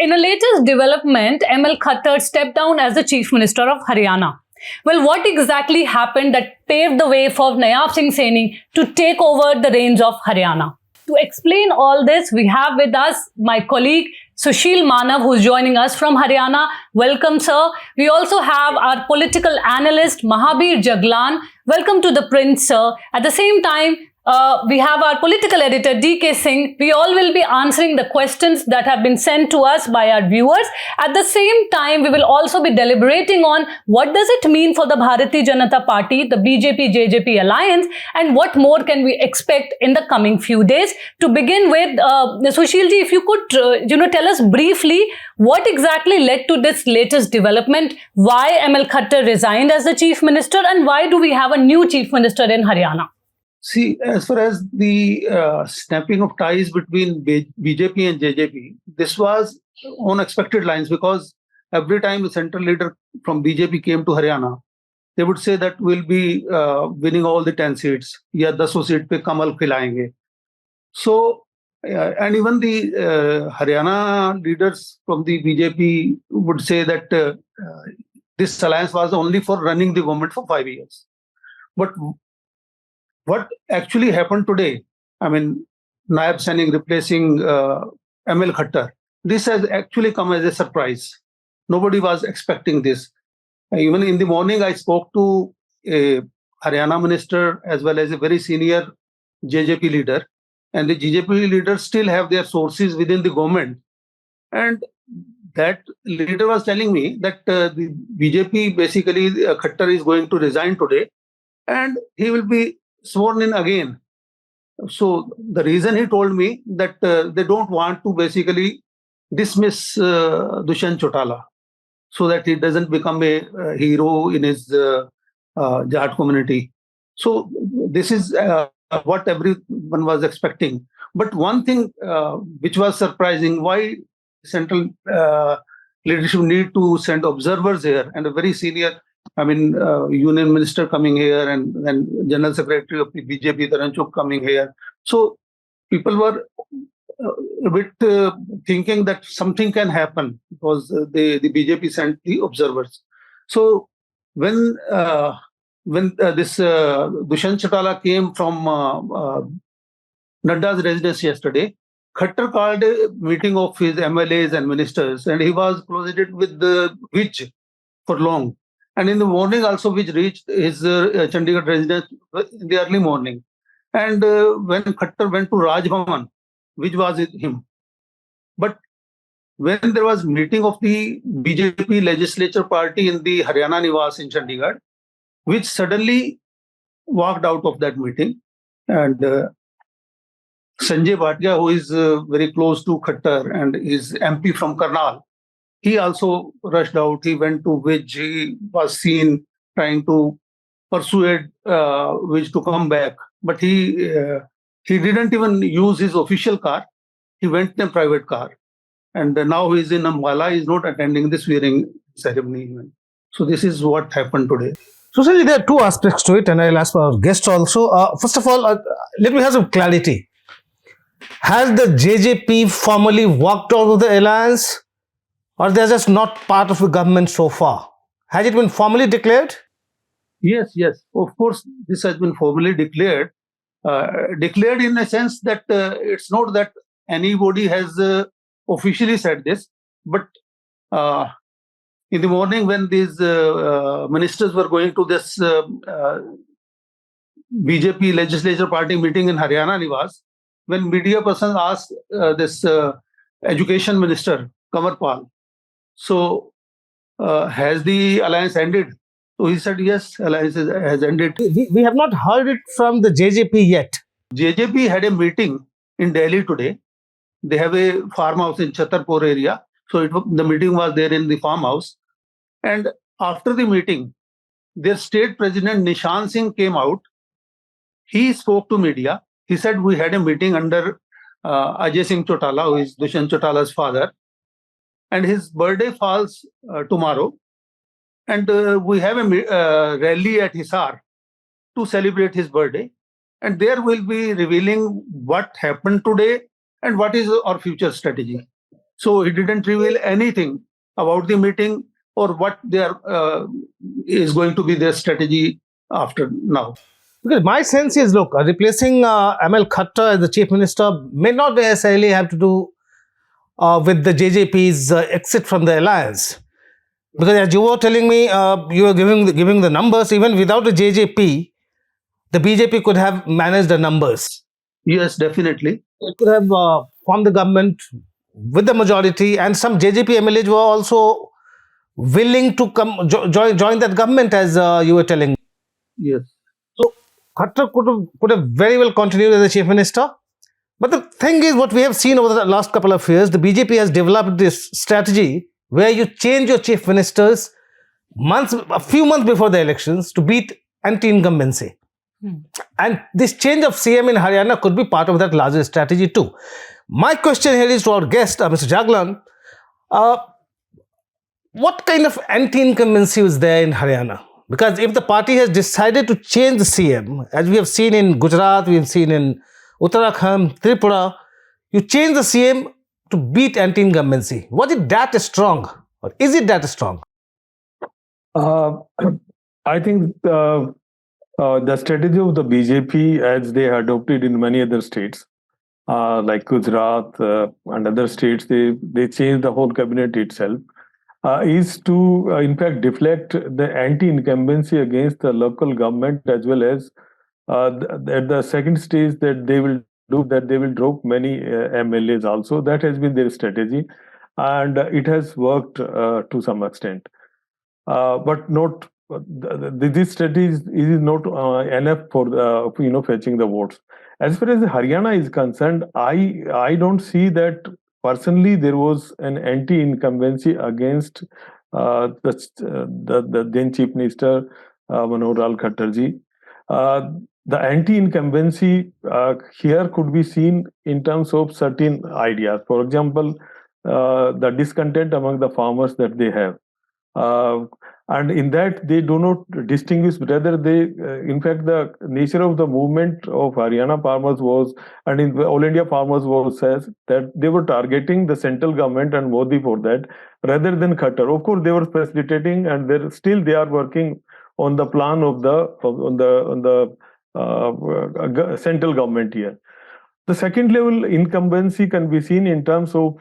In a latest development, ML Khattar stepped down as the Chief Minister of Haryana. Well, what exactly happened that paved the way for Nayab Saini to take over the reins of Haryana? To explain all this, we have with us my colleague Sushil Manav, who is joining us from Haryana. Welcome, sir. We also have our political analyst Mahabir Jaglan. Welcome to ThePrint, sir. At the same time, we have our political editor Singh. We all will be answering the questions that have been sent to us by our viewers. At the same time, we will also be deliberating on what does it mean for the Bharatiya Janata Party, the BJP-JJP alliance, and what more can we expect in the coming few days. To begin with, Sushilji, if you could tell us briefly what exactly led to this latest development, why ML Khattar resigned as the Chief Minister, and why do we have a new Chief Minister in Haryana? See, as far as the snapping of ties between BJP and JJP, this was on expected lines, because every time a central leader from BJP came to Haryana, they would say that we'll be winning all the 10 seats. Ya 10 seat pe kamal khilayenge. So, and even the Haryana leaders from the BJP would say that this alliance was only for running the government for 5 years. But what actually happened today, I mean, Nayab Saini replacing ML Khattar, this has actually come as a surprise. Nobody was expecting this. Even in the morning, I spoke to a Haryana minister as well as a very senior JJP leader. And the JJP leaders still have their sources within the government. And that leader was telling me that the BJP, basically, Khattar is going to resign today and he will be sworn in again. So the reason he told me that they don't want to basically dismiss Dushyant Chautala so that he doesn't become a hero in his Jat community. So this is what everyone was expecting. But one thing which was surprising, why central leadership need to send observers here, and a very senior, union minister coming here, and then general secretary of the BJP, Taranchuk, coming here. So people were a bit thinking that something can happen because the BJP sent the observers. So when this Dushyant Chautala came from Nadda's residence yesterday, Khattar called a meeting of his MLAs and ministers, and he was closeted with the Vij for long. And in the morning also, which reached his Chandigarh residence in the early morning. And when Khattar went to Raj Bhavan, which was with him. But when there was meeting of the BJP legislature party in the Haryana Niwas in Chandigarh, which suddenly walked out of that meeting. And Sanjay Bhatia, who is very close to Khattar and is MP from Karnal, he also rushed out. He went to Vij. He was seen trying to persuade Vij to come back. But he didn't even use his official car. He went in a private car. And now he is in Ambala. He is not attending the swearing ceremony. So this is what happened today. So, sir, there are two aspects to it, and I'll ask our guest also. First of all, let me have some clarity. Has the JJP formally walked out of the alliance, or they're just not part of the government so far? Has it been formally declared? Yes. Of course, this has been formally declared. Declared in a sense that it's not that anybody has officially said this, but in the morning when these ministers were going to this BJP legislature party meeting in Haryana Niwas, when media person asked this education minister, Kanwar Pal, so has the alliance ended? So he said, yes, alliance has ended. We have not heard it from the JJP yet. JJP had a meeting in Delhi today. They have a farmhouse in Chhatarpur area. So the meeting was there in the farmhouse. And after the meeting, their state president Nishan Singh came out. He spoke to media. He said, we had a meeting under Ajay Singh Chautala, who is Dushyant Chautala's father. And his birthday falls tomorrow. And we have a rally at Hisar to celebrate his birthday. And there we'll be revealing what happened today and what is our future strategy. So he didn't reveal anything about the meeting or what is going to be their strategy after now. Because my sense is, look, replacing ML Khattar as the chief minister may not necessarily have to do with the JJP's exit from the alliance. Because as you were telling me, you were giving the numbers, even without the JJP, the BJP could have managed the numbers. Yes, definitely. It could have formed the government with the majority, and some JJP MLAs were also willing to come join that government, as you were telling me. Yes. So Khattar could have very well continued as the chief minister. But the thing is, what we have seen over the last couple of years, the BJP has developed this strategy where you change your chief ministers a few months before the elections to beat anti-incumbency. And this change of CM in Haryana could be part of that larger strategy too. My question here is to our guest, Mr. Jaglan. What kind of anti-incumbency was there in Haryana? Because if the party has decided to change the CM, as we have seen in Gujarat, we have seen in Uttarakhand, Tripura, you change the CM to beat anti-incumbency. Was it that strong? Or is it that strong? I think the strategy of the BJP, as they adopted in many other states, like Gujarat and other states, they changed the whole cabinet itself, is to, in fact, deflect the anti-incumbency against the local government, as well as at the second stage that they will do, that they will drop many MLAs also. That has been their strategy, and it has worked to some extent. But not this strategy is not enough for fetching the votes. As far as Haryana is concerned, I don't see that personally there was an anti-incumbency against the then Chief Minister Manohar Khattar ji. The anti-incumbency here could be seen in terms of certain ideas. For example, the discontent among the farmers that they have. And in that, they do not distinguish whether they, in fact, the nature of the movement of Haryana farmers was, and in All India farmers was, says that they were targeting the central government and Modi for that, rather than Khattar. Of course, they were facilitating, and they are working on the plan of the central government here. The second level incumbency can be seen in terms of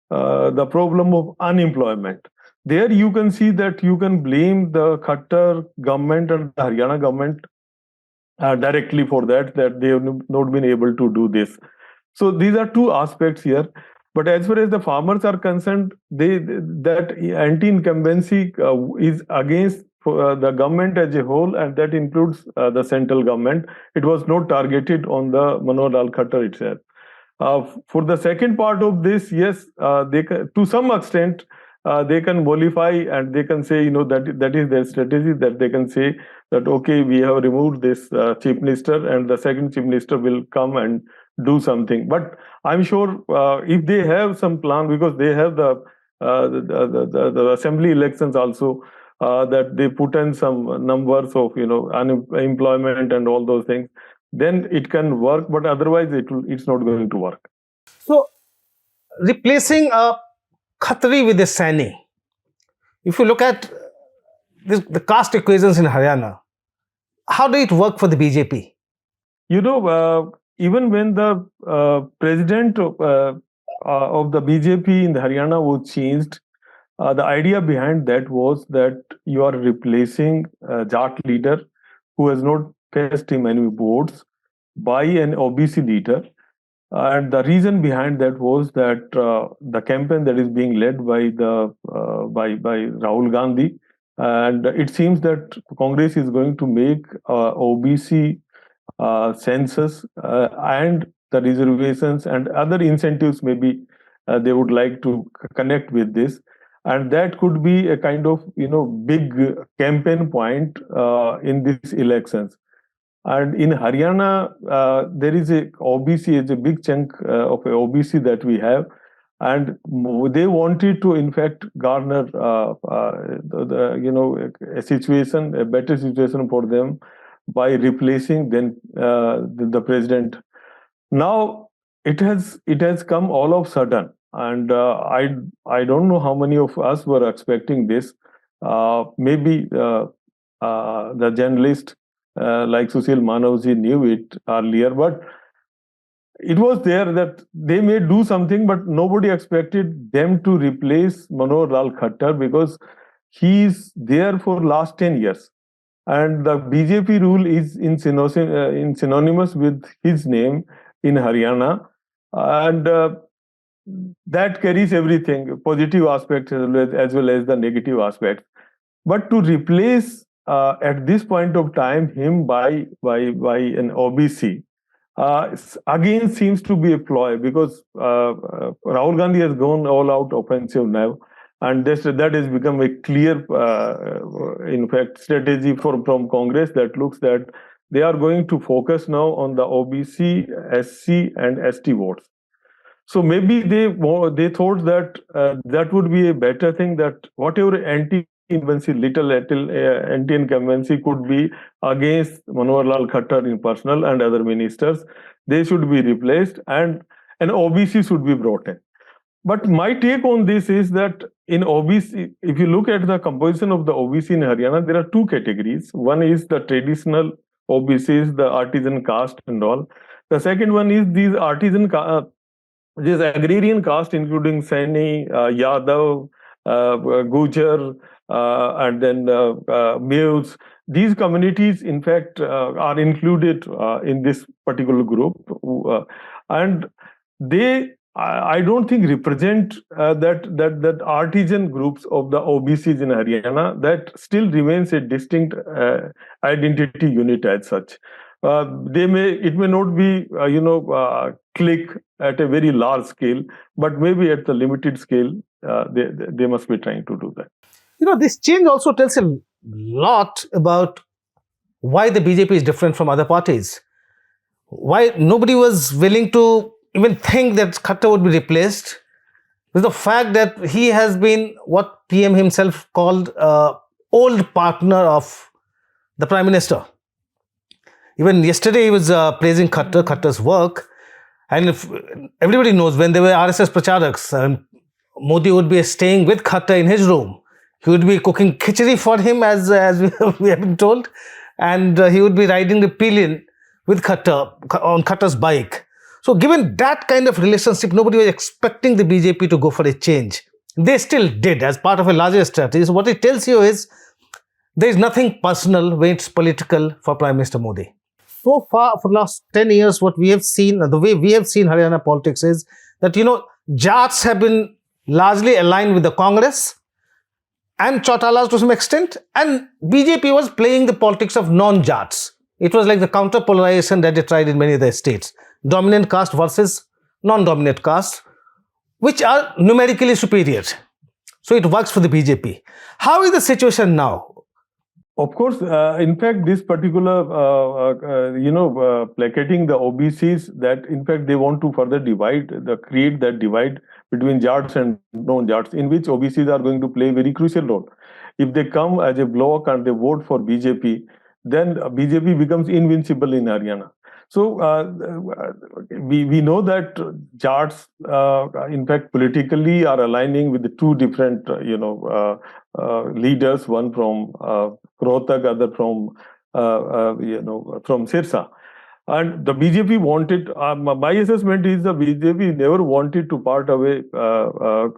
the problem of unemployment. There you can see that you can blame the Khattar government and the Haryana government directly for that they have not been able to do this. So these are two aspects here. But as far as the farmers are concerned, that anti-incumbency is against the government as a whole, and that includes the central government. It was not targeted on the Manohar Khattar itself. For the second part of this, yes, they to some extent they can mollify, and they can say, that is their strategy, that they can say that, okay, we have removed this chief minister and the second chief minister will come and do something. But I'm sure if they have some plan, because they have the assembly elections also, that they put in some numbers of unemployment and all those things, then it can work. But otherwise, it's not going to work. So replacing a Khatri with a Saini, if you look at the caste equations in Haryana, how did it work for the BJP? Even when the president of the BJP in the Haryana was changed, the idea behind that was that you are replacing a Jat leader who has not fetched him any votes by an OBC leader. And the reason behind that was that the campaign that is being led by Rahul Gandhi, and it seems that Congress is going to make OBC census and the reservations and other incentives, maybe they would like to connect with this, and that could be a kind of big campaign point in these elections. And in Haryana, there is a OBC, is a big chunk of a OBC that we have, and they wanted to, in fact, garner a situation, a better situation for them by replacing then the president. Now it has come all of a sudden. And I don't know how many of us were expecting this. Maybe the journalist like Sushil Manavji knew it earlier, but it was there that they may do something, but nobody expected them to replace Manohar Lal Khattar, because he's there for last 10 years. And the BJP rule is in synonymous with his name in Haryana. And that carries everything, positive aspects as well as the negative aspects. But to replace at this point of time him by an OBC, again seems to be a ploy, because Rahul Gandhi has gone all out offensive now, and that has become a clear, in fact, strategy from Congress, that looks that they are going to focus now on the OBC, SC, and ST votes. So maybe they thought that that would be a better thing, that whatever anti-incumbency, little anti-incumbency could be against Manohar Lal Khattar in personal and other ministers, they should be replaced and an OBC should be brought in. But my take on this is that in OBC, if you look at the composition of the OBC in Haryana, there are two categories. One is the traditional OBCs, the artisan caste and all. The second one is these this agrarian caste, including Saini, Yadav, Gujar, and then Mews. These communities, in fact, are included in this particular group, and they, I don't think, represent that artisan groups of the OBCs in Haryana. That still remains a distinct identity unit as such. It may not be click at a very large scale, but maybe at the limited scale they must be trying to do that. This change also tells a lot about why the BJP is different from other parties. Why nobody was willing to even think that Khattar would be replaced, with the fact that he has been what PM himself called old partner of the Prime Minister. Even yesterday he was praising Khattar's work. And if everybody knows, when they were RSS Pracharaks, Modi would be staying with Khattar in his room. He would be cooking khichdi for him, as we have been told. And he would be riding the pillion with Khattar on Khattar's bike. So given that kind of relationship, nobody was expecting the BJP to go for a change. They still did as part of a larger strategy. So what it tells you is there is nothing personal when it's political for Prime Minister Modi. So far, for the last 10 years, what we have seen, the way we have seen Haryana politics is that, Jats have been largely aligned with the Congress and Chautalas to some extent, and BJP was playing the politics of non-Jats. It was like the counter-polarization that they tried in many other states. Dominant caste versus non-dominant caste, which are numerically superior. So it works for the BJP. How is the situation now? Of course, in fact, this particular, placating the OBCs, that in fact they want to further create that divide between Jats and non-Jats, in which OBCs are going to play a very crucial role. If they come as a bloc and they vote for BJP, then BJP becomes invincible in Haryana. So we know that Jats, in fact, politically are aligning with the two different, leaders. One from Rohtak, other from Sirsa. And the BJP wanted. My assessment is the BJP never wanted to part away, from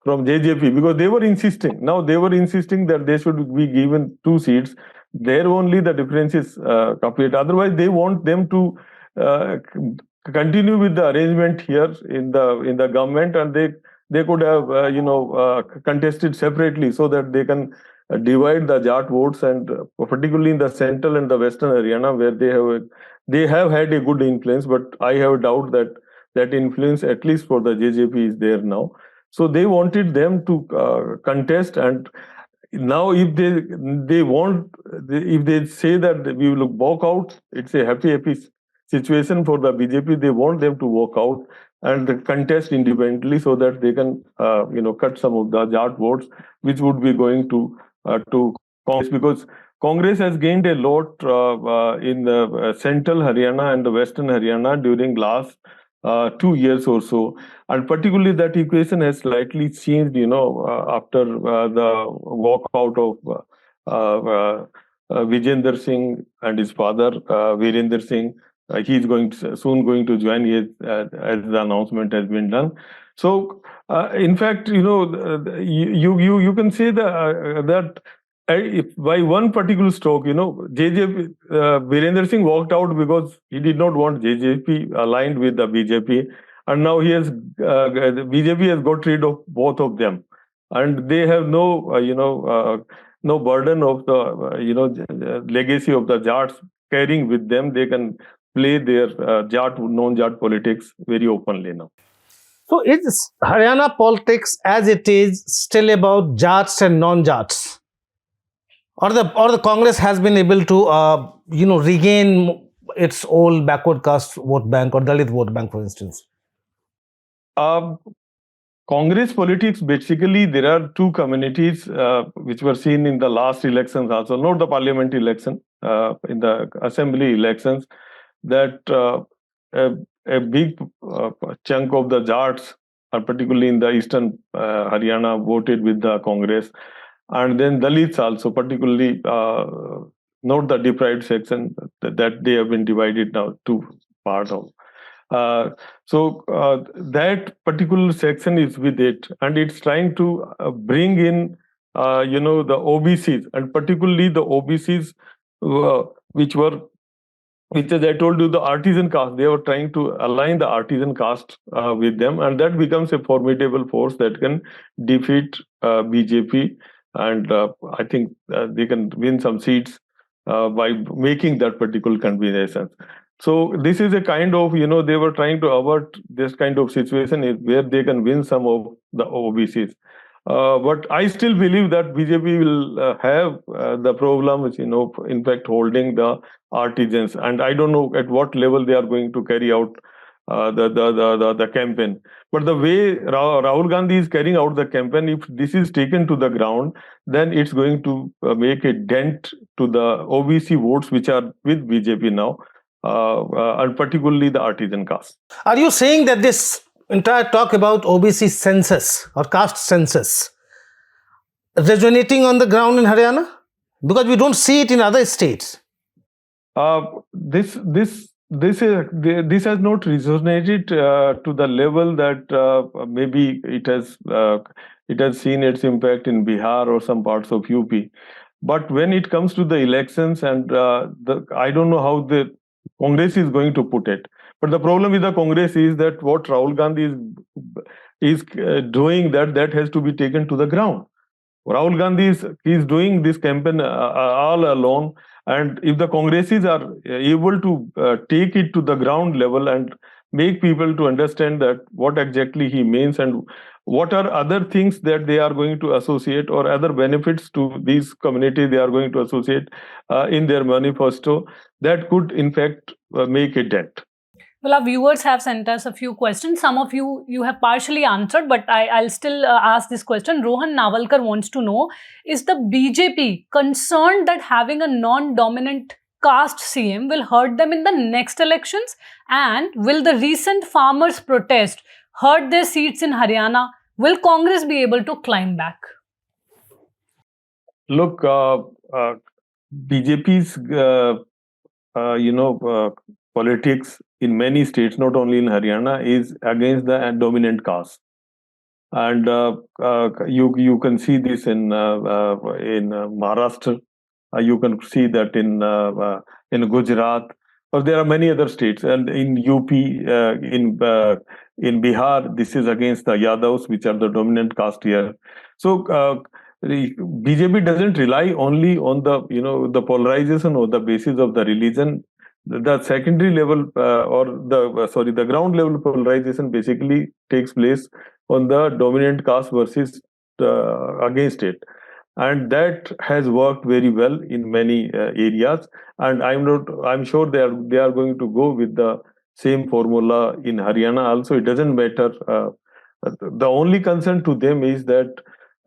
JJP, because they were insisting. Now they were insisting that they should be given 2 seats. There only the difference is complete. Otherwise, they want them to continue with the arrangement here in the government, and they could have contested separately, so that they can divide the Jat votes, and particularly in the central and the western Haryana, where they have had a good influence. But I have a doubt that influence, at least for the JJP, is there now. So they wanted them to contest, and now if they say that we will walk out, it's a happy situation for the BJP. They want them to walk out and contest independently, so that they can cut some of the Jat votes, which would be going to Congress, because Congress has gained a lot in the central Haryana and the western Haryana during last 2 years or so, and particularly that equation has slightly changed, after the walkout of Vijender Singh and his father Virender Singh. He is soon going to join as the announcement has been done. So, in fact, you can say that if by one particular stroke, JJP, Virender Singh walked out because he did not want JJP aligned with the BJP, and now the BJP has got rid of both of them, and they have no burden of the legacy of the Jats carrying with them. They can play their non-Jat politics very openly now. So is Haryana politics as it is still about Jats and non-Jats? Or the Congress has been able to regain its old backward caste vote bank or Dalit vote bank, for instance? Congress politics, basically, there are two communities which were seen in the last elections also, not the parliament election, in the assembly elections, that a big chunk of the Jats, particularly in the eastern Haryana, voted with the Congress. And then Dalits also, particularly not the deprived section, that they have been divided now two parts of. So that particular section is with it, and it's trying to bring in, the OBCs, and particularly the OBCs which, as I told you, the artisan caste. They were trying to align the artisan caste with them, and that becomes a formidable force that can defeat BJP. And I think they can win some seats by making that particular combination. So this is a kind of, they were trying to avert this kind of situation where they can win some of the OBCs. But I still believe that BJP will have the problems, in fact, holding the artisans. And I don't know at what level they are going to carry out the campaign. But the way Rahul Gandhi is carrying out the campaign, if this is taken to the ground, then it's going to make a dent to the OBC votes which are with BJP now, and particularly the artisan caste. Are you saying that this entire talk about OBC census or caste census resonating on the ground in Haryana? Because we don't see it in other states. This has not resonated to the level that maybe it has seen its impact in Bihar or some parts of UP. But when it comes to the elections, and I don't know how the Congress is going to put it. But the problem with the Congress is that what Rahul Gandhi is doing, that has to be taken to the ground. Rahul Gandhi is doing this campaign all alone. And if the Congresses are able to take it to the ground level and make people to understand that what exactly he means and what are other things that they are going to associate or other benefits to these communities they are going to associate in their manifesto, that could in fact make a dent. Well, our viewers have sent us a few questions. Some of you have partially answered, but I'll still ask this question. Rohan Navalkar wants to know, is the BJP concerned that having a non-dominant caste CM will hurt them in the next elections? And will the recent farmers' protest hurt their seats in Haryana? Will Congress be able to climb back? Look, BJP's, politics in many states, not only in Haryana, is against the dominant caste, and you can see this in Maharashtra. You can see that in Gujarat, or there are many other states, and in UP, in Bihar, this is against the Yadavs, which are the dominant caste here. So BJP doesn't rely only on the polarization or the basis of the religion. The secondary level the ground level polarization basically takes place on the dominant caste versus against it, and that has worked very well in many areas. And I'm sure they are going to go with the same formula in Haryana also. It doesn't matter. The only concern to them is that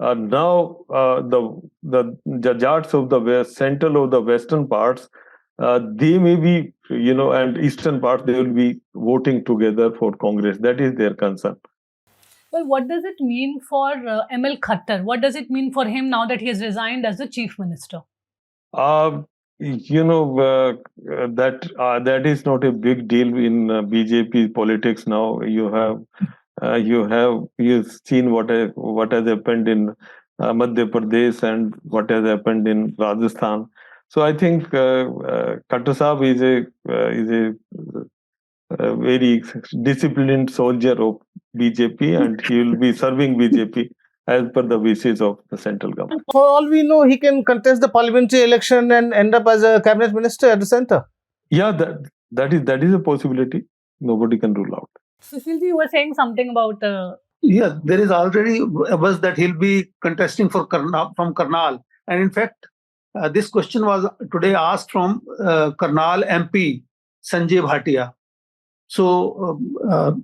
now the jats of the west, central of the western parts, they may be, and eastern part, they will be voting together for Congress. That is their concern. Well, what does it mean for ML Khattar? What does it mean for him now that he has resigned as the chief minister? That is not a big deal in BJP politics now. You've seen what has happened in Madhya Pradesh and what has happened in Rajasthan. So I think Khattar Saab is a very disciplined soldier of BJP, and he will be serving BJP as per the wishes of the central government. For all we know, he can contest the parliamentary election and end up as a cabinet minister at the center. Yeah, that is a possibility. Nobody can rule out. Sushilji, you were saying something about... Yeah, there is already a buzz that he'll be contesting from Karnal. And in fact, this question was today asked from Karnal MP, Sanjay Bhatia. So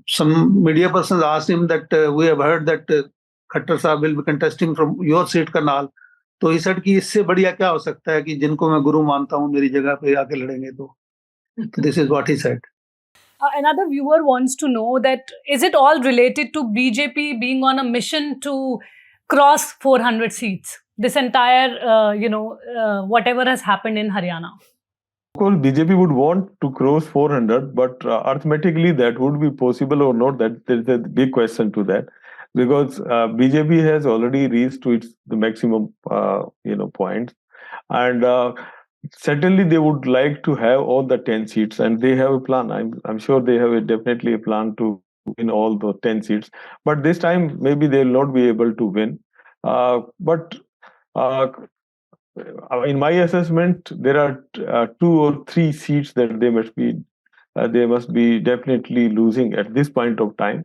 some media persons asked him that we have heard that Khattar Saab will be contesting from your seat, Karnal. तो he said कि इससे बढ़िया क्या हो सकता है कि जिनको मैं गुरु मानता हूँ मेरी जगह पे आके लड़ेंगे तो. This is what he said. Another viewer wants to know that is it all related to BJP being on a mission to cross 400 seats? This entire, whatever has happened in Haryana. Of course, BJP would want to cross 400, but arithmetically that would be possible or not. That there is a big question to that, because BJP has already reached to the maximum, points, and certainly they would like to have all the 10 seats, and they have a plan. I'm sure they have definitely a plan to win all the 10 seats. But this time maybe they will not be able to win. But in my assessment, there are 2 or 3 seats that they must be definitely losing at this point of time.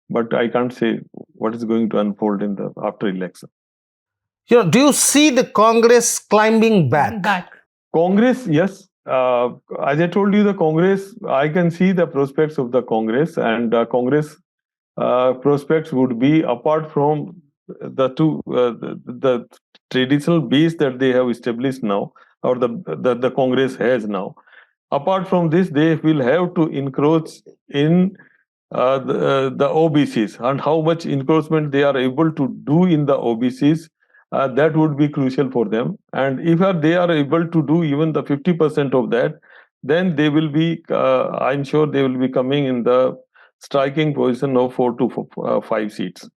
But I can't say what is going to unfold in the after election. Do you see the Congress climbing back? Congress, yes. As I told you, the Congress, I can see the prospects of the Congress, and Congress prospects would be, apart from the two the traditional base that they have established now, or the Congress has now. Apart from this, they will have to encroach in the OBCs, and how much encroachment they are able to do in the OBCs. That would be crucial for them. And if they are able to do even the 50% of that, then they will be, I'm sure they will be coming in the striking position of 4 to 5 seats.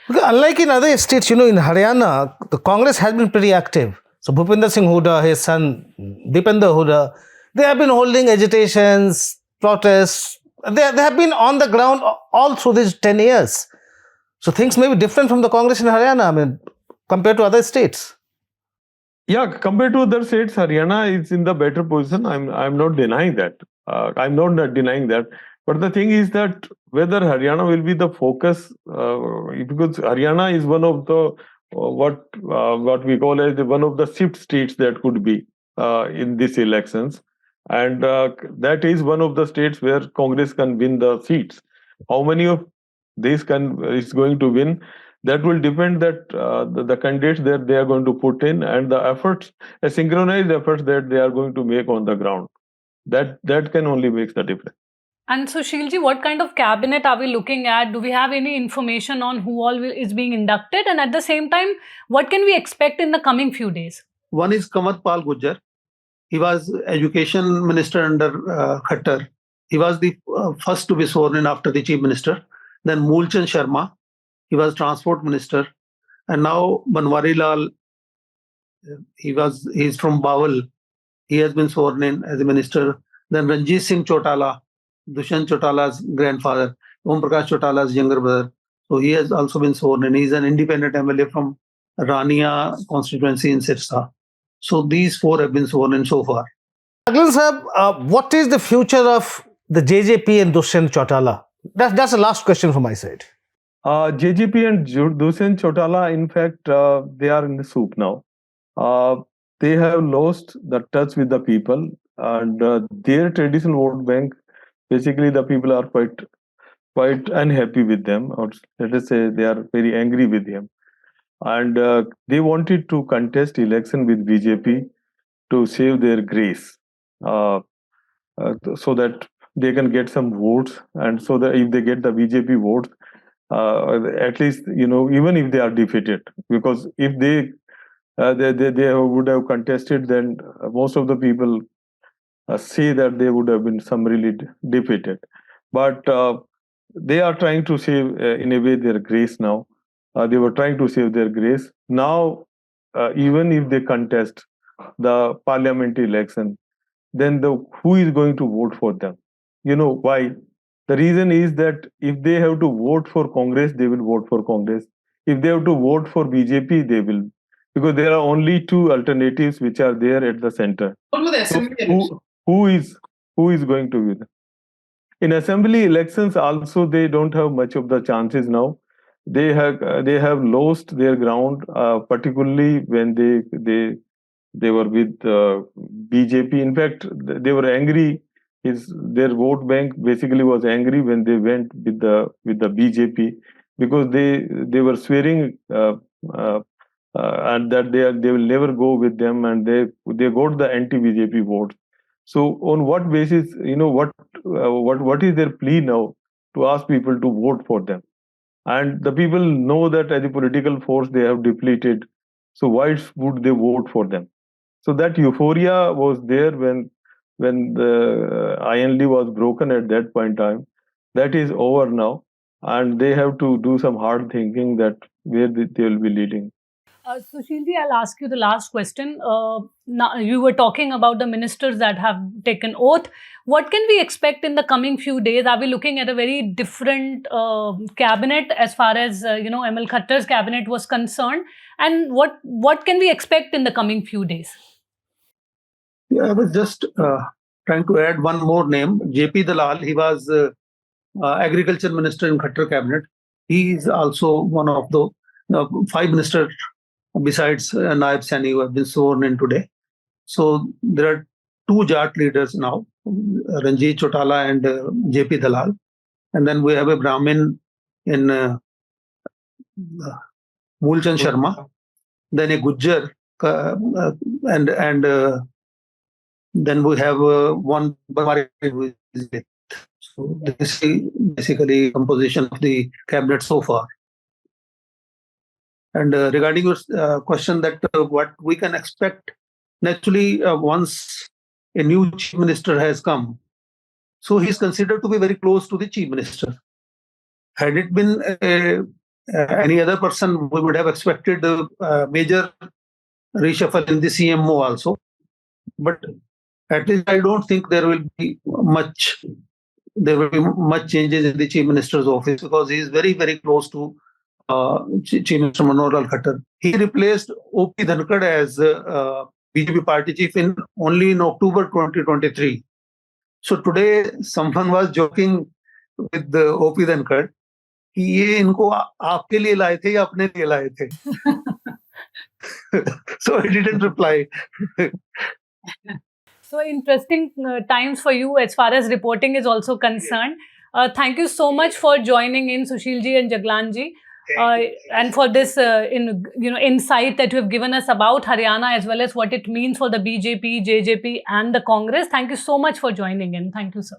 Because unlike in other states, in Haryana, the Congress has been pretty active. So Bhupinder Singh Hooda, his son Dipender Hooda, they have been holding agitations, protests. They have been on the ground all through these 10 years. So things may be different from the Congress in Haryana, compared to other states. Yeah, compared to other states, Haryana is in the better position. I'm not denying that. I'm not denying that. But the thing is that whether Haryana will be the focus, because Haryana is one of the what we call as one of the shift states that could be in these elections, and that is one of the states where Congress can win the seats. How many of these is going to win? That will depend that the candidates that they are going to put in, and the efforts, synchronized efforts that they are going to make on the ground. That can only make the difference. And Sushilji, what kind of cabinet are we looking at? Do we have any information on who all is being inducted? And at the same time, what can we expect in the coming few days? One is Kamat Pal Gujjar. He was education minister under Khattar. He was the first to be sworn in after the chief minister. Then Moolchand Sharma. He was transport minister. And now Banwari Lal, he's from Bawal. He has been sworn in as a minister. Then Ranjit Singh Chotala, Dushyant Chotala's grandfather, Om Prakash Chotala's younger brother. So he has also been sworn in. He's an independent MLA from Rania constituency in Sirsa. So these 4 have been sworn in so far. Jaglan sahab, what is the future of the JJP and Dushyant Chotala? That's the last question from my side. JJP and Dushyant Chotala, in fact, they are in the soup now. They have lost the touch with the people, and their traditional vote bank, basically the people are quite unhappy with them, or let us say they are very angry with him. and they wanted to contest election with BJP to save their grace, so that they can get some votes, and so that if they get the BJP votes, at least, even if they are defeated, because if they would have contested, then most of the people say that they would have been summarily defeated. But they are trying to save, in a way, their grace now. They were trying to save their grace. Now, even if they contest the parliamentary election, then who is going to vote for them? You know why? The reason is that if they have to vote for Congress, they will vote for Congress. If they have to vote for BJP, they will, because there are only two alternatives which are there at the center. So who is going to win? In assembly elections also, they don't have much of the chances now. They have lost their ground, particularly when they were with BJP. In fact, they were angry. Their vote bank basically was angry when they went with the BJP, because they were swearing and that they will never go with them, and they got the anti-BJP votes. So on what basis, what is their plea now to ask people to vote for them? And the people know that as a political force they have depleted. So why would they vote for them? So that euphoria was there when the IND was broken at that point in time. That is over now, and they have to do some hard thinking that where they will be leading. Sushilji, I'll ask you the last question. Now, you were talking about the ministers that have taken oath. What can we expect in the coming few days? Are we looking at a very different cabinet as far as ML Khattar's cabinet was concerned? And what can we expect in the coming few days? Yeah, I was just trying to add one more name, JP Dalal. He was agriculture minister in Khattar cabinet. He is also one of the 5 ministers besides Nayab Saini who have been sworn in today. So there are 2 Jat leaders now, Ranjit Chotala and JP Dalal. And then we have a Brahmin in Mulchand Sharma, then a Gujjar, and then we have one Bamari who is late. So this is basically composition of the cabinet so far. And regarding your question that what we can expect, naturally, once a new chief minister has come, so he is considered to be very close to the chief minister. Had it been any other person, we would have expected a major reshuffle in the CMO also. But at least I don't think there will be much changes in the chief minister's office, because he is very, very close to Chief Minister Rahul Khattar. He replaced O.P. Dhankad as BJP party chief only in October 2023. So today someone was joking with the O.P. Dhankad कि ये इनको आपके लिए लाए थे या अपने लिए लाए थे. So I didn't reply. So interesting times for you as far as reporting is also concerned. Thank you so much for joining in, Sushilji and Jaglanji, and for this insight that you have given us about Haryana, as well as what it means for the BJP, JJP and the Congress. Thank you so much for joining in. Thank you, sir.